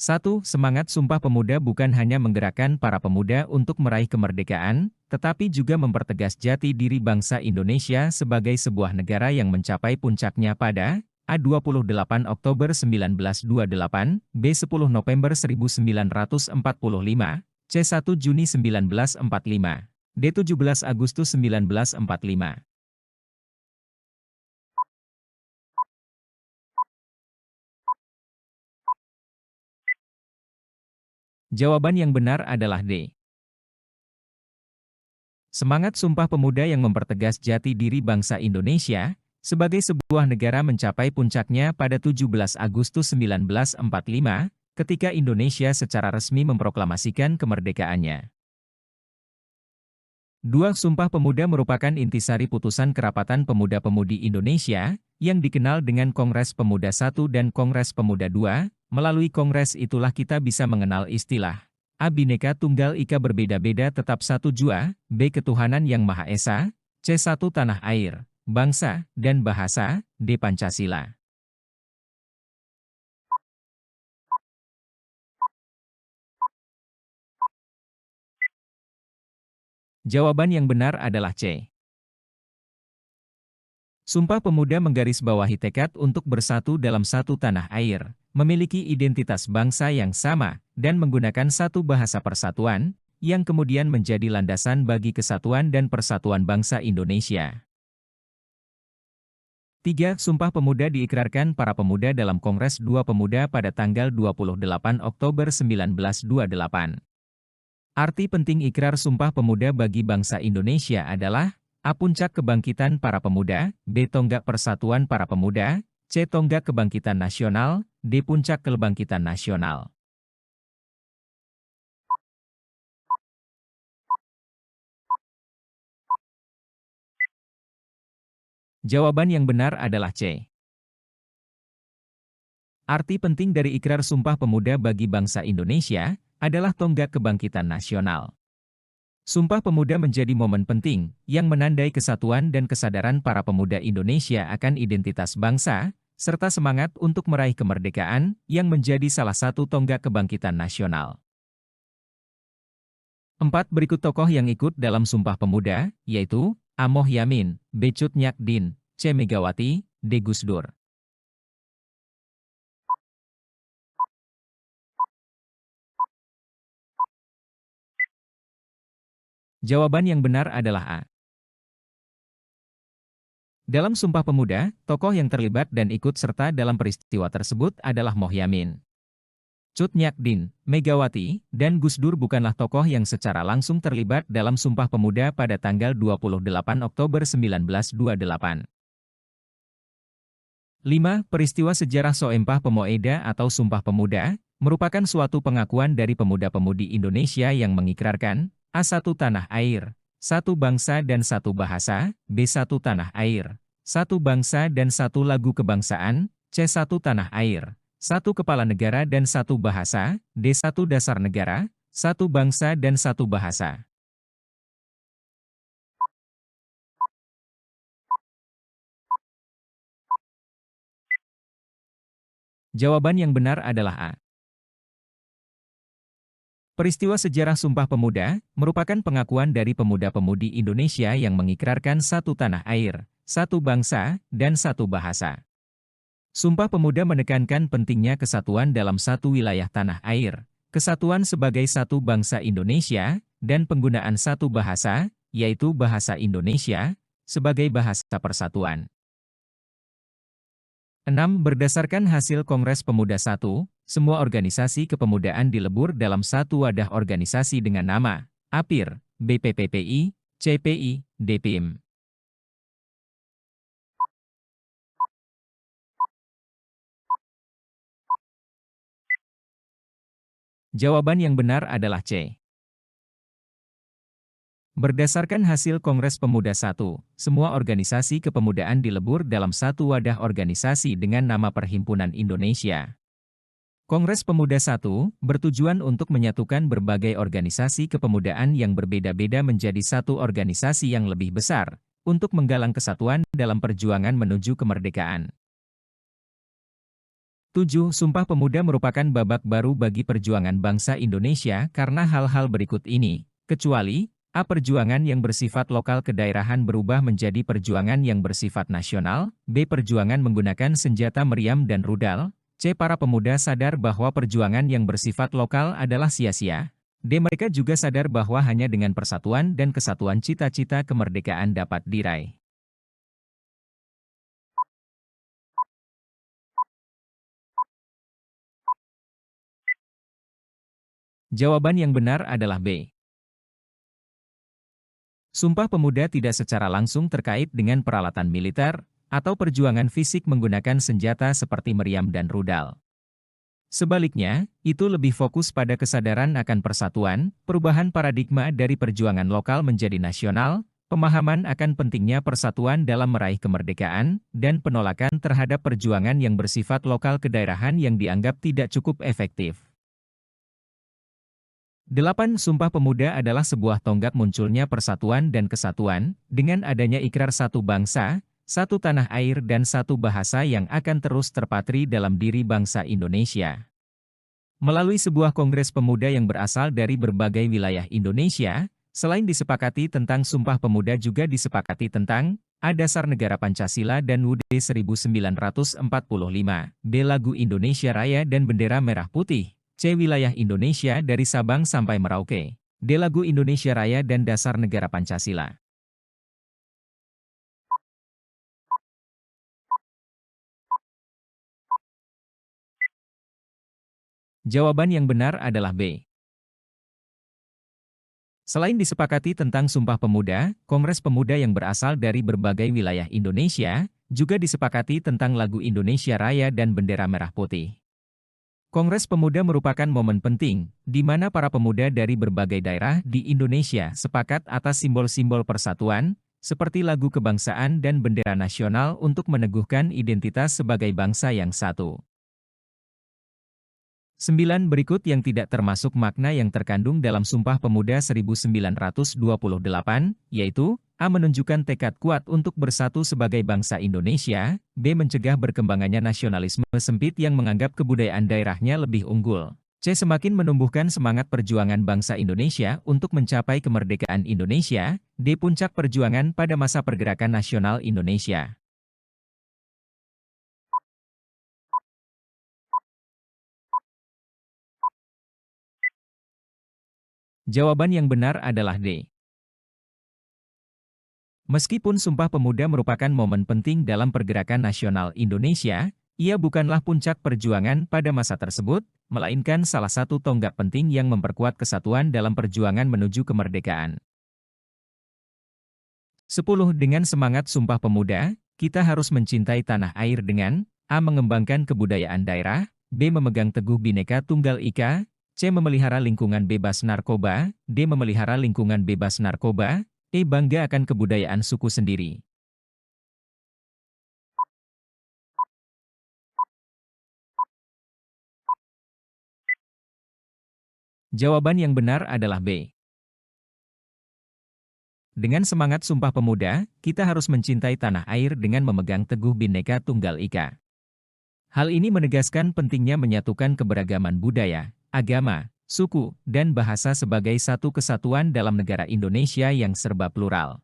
1. Semangat Sumpah Pemuda bukan hanya menggerakkan para pemuda untuk meraih kemerdekaan, tetapi juga mempertegas jati diri bangsa Indonesia sebagai sebuah negara yang mencapai puncaknya pada A. 28 Oktober 1928, B. 10 November 1945, C. 1 Juni 1945, D. 17 Agustus 1945. Jawaban yang benar adalah D. Semangat Sumpah Pemuda yang mempertegas jati diri bangsa Indonesia sebagai sebuah negara mencapai puncaknya pada 17 Agustus 1945, ketika Indonesia secara resmi memproklamasikan kemerdekaannya. 2. Sumpah Pemuda merupakan intisari putusan Kerapatan Pemuda-Pemudi Indonesia, yang dikenal dengan Kongres Pemuda I dan Kongres Pemuda II. Melalui kongres itulah kita bisa mengenal istilah A. Bhinneka Tunggal Ika berbeda-beda tetap satu jua, B. Ketuhanan yang Maha Esa, C. Satu tanah air, bangsa, dan bahasa, D. Pancasila. Jawaban yang benar adalah C. Sumpah Pemuda menggarisbawahi tekad untuk bersatu dalam satu tanah air, memiliki identitas bangsa yang sama, dan menggunakan satu bahasa persatuan, yang kemudian menjadi landasan bagi kesatuan dan persatuan bangsa Indonesia. 3. Sumpah Pemuda diikrarkan para pemuda dalam Kongres Dua Pemuda pada tanggal 28 Oktober 1928. Arti penting ikrar Sumpah Pemuda bagi bangsa Indonesia adalah A. Puncak kebangkitan para pemuda, B. Tonggak persatuan para pemuda, C. Tonggak kebangkitan nasional, D. Puncak kebangkitan nasional. Jawaban yang benar adalah C. Arti penting dari ikrar Sumpah Pemuda bagi bangsa Indonesia adalah tonggak kebangkitan nasional. Sumpah Pemuda menjadi momen penting yang menandai kesatuan dan kesadaran para pemuda Indonesia akan identitas bangsa, serta semangat untuk meraih kemerdekaan yang menjadi salah satu tonggak kebangkitan nasional. 4. Berikut tokoh yang ikut dalam Sumpah Pemuda, yaitu A. Moh Yamin, B. Cut Nyak Dien, C. Megawati, D. Gus Dur. Jawaban yang benar adalah A. Dalam Sumpah Pemuda, tokoh yang terlibat dan ikut serta dalam peristiwa tersebut adalah Moh Yamin, Cut Nyak Dien, Megawati, dan Gus Dur bukanlah tokoh yang secara langsung terlibat dalam Sumpah Pemuda pada tanggal 28 Oktober 1928. 5. Peristiwa sejarah Soempah Pemuda atau Sumpah Pemuda merupakan suatu pengakuan dari pemuda-pemudi Indonesia yang mengikrarkan A. Satu tanah air, satu bangsa dan satu bahasa, B. Satu tanah air, satu bangsa dan satu lagu kebangsaan, C. Satu tanah air, satu kepala negara dan satu bahasa, D. Satu dasar negara, satu bangsa dan satu bahasa. Jawaban yang benar adalah A. Peristiwa sejarah Sumpah Pemuda merupakan pengakuan dari pemuda-pemudi Indonesia yang mengikrarkan satu tanah air, satu bangsa, dan satu bahasa. Sumpah Pemuda menekankan pentingnya kesatuan dalam satu wilayah tanah air, kesatuan sebagai satu bangsa Indonesia, dan penggunaan satu bahasa, yaitu bahasa Indonesia, sebagai bahasa persatuan. 6. Berdasarkan hasil Kongres Pemuda I, semua organisasi kepemudaan dilebur dalam satu wadah organisasi dengan nama APIR, BPPPI, CPI, DPIM. Jawaban yang benar adalah C. Berdasarkan hasil Kongres Pemuda I, semua organisasi kepemudaan dilebur dalam satu wadah organisasi dengan nama Perhimpunan Indonesia. Kongres Pemuda I bertujuan untuk menyatukan berbagai organisasi kepemudaan yang berbeda-beda menjadi satu organisasi yang lebih besar, untuk menggalang kesatuan dalam perjuangan menuju kemerdekaan. 7. Sumpah Pemuda merupakan babak baru bagi perjuangan bangsa Indonesia karena hal-hal berikut ini, kecuali A. Perjuangan yang bersifat lokal kedaerahan berubah menjadi perjuangan yang bersifat nasional, B. Perjuangan menggunakan senjata meriam dan rudal, C. Para pemuda sadar bahwa perjuangan yang bersifat lokal adalah sia-sia, D. Mereka juga sadar bahwa hanya dengan persatuan dan kesatuan cita-cita kemerdekaan dapat diraih. Jawaban yang benar adalah B. Sumpah Pemuda tidak secara langsung terkait dengan peralatan militer atau perjuangan fisik menggunakan senjata seperti meriam dan rudal. Sebaliknya, itu lebih fokus pada kesadaran akan persatuan, perubahan paradigma dari perjuangan lokal menjadi nasional, pemahaman akan pentingnya persatuan dalam meraih kemerdekaan, dan penolakan terhadap perjuangan yang bersifat lokal kedaerahan yang dianggap tidak cukup efektif. 8. Sumpah Pemuda adalah sebuah tonggak munculnya persatuan dan kesatuan, dengan adanya ikrar satu bangsa, satu tanah air dan satu bahasa yang akan terus terpatri dalam diri bangsa Indonesia. Melalui sebuah kongres pemuda yang berasal dari berbagai wilayah Indonesia, selain disepakati tentang Sumpah Pemuda juga disepakati tentang A. Dasar Negara Pancasila dan UUD 1945, B. Lagu Indonesia Raya dan Bendera Merah Putih, C. Wilayah Indonesia dari Sabang sampai Merauke, D. Lagu Indonesia Raya dan Dasar Negara Pancasila. Jawaban yang benar adalah B. Selain disepakati tentang Sumpah Pemuda, Kongres Pemuda yang berasal dari berbagai wilayah Indonesia, juga disepakati tentang Lagu Indonesia Raya dan Bendera Merah Putih. Kongres Pemuda merupakan momen penting, di mana para pemuda dari berbagai daerah di Indonesia sepakat atas simbol-simbol persatuan, seperti lagu kebangsaan dan bendera nasional untuk meneguhkan identitas sebagai bangsa yang satu. 9 berikut yang tidak termasuk makna yang terkandung dalam Sumpah Pemuda 1928, yaitu A. Menunjukkan tekad kuat untuk bersatu sebagai bangsa Indonesia, B. Mencegah berkembangannya nasionalisme sempit yang menganggap kebudayaan daerahnya lebih unggul, C. Semakin menumbuhkan semangat perjuangan bangsa Indonesia untuk mencapai kemerdekaan Indonesia, D. Puncak perjuangan pada masa pergerakan nasional Indonesia. Jawaban yang benar adalah D. Meskipun Sumpah Pemuda merupakan momen penting dalam pergerakan nasional Indonesia, ia bukanlah puncak perjuangan pada masa tersebut, melainkan salah satu tonggak penting yang memperkuat kesatuan dalam perjuangan menuju kemerdekaan. 10. Dengan semangat Sumpah Pemuda, kita harus mencintai tanah air dengan A. Mengembangkan kebudayaan daerah, B. Memegang teguh Bhinneka Tunggal Ika, C. Memelihara lingkungan bebas narkoba, D. Memelihara lingkungan bebas narkoba, E. Bangga akan kebudayaan suku sendiri. Jawaban yang benar adalah B. Dengan semangat Sumpah Pemuda, kita harus mencintai tanah air dengan memegang teguh Bhinneka Tunggal Ika. Hal ini menegaskan pentingnya menyatukan keberagaman budaya, agama, suku, dan bahasa sebagai satu kesatuan dalam negara Indonesia yang serba plural.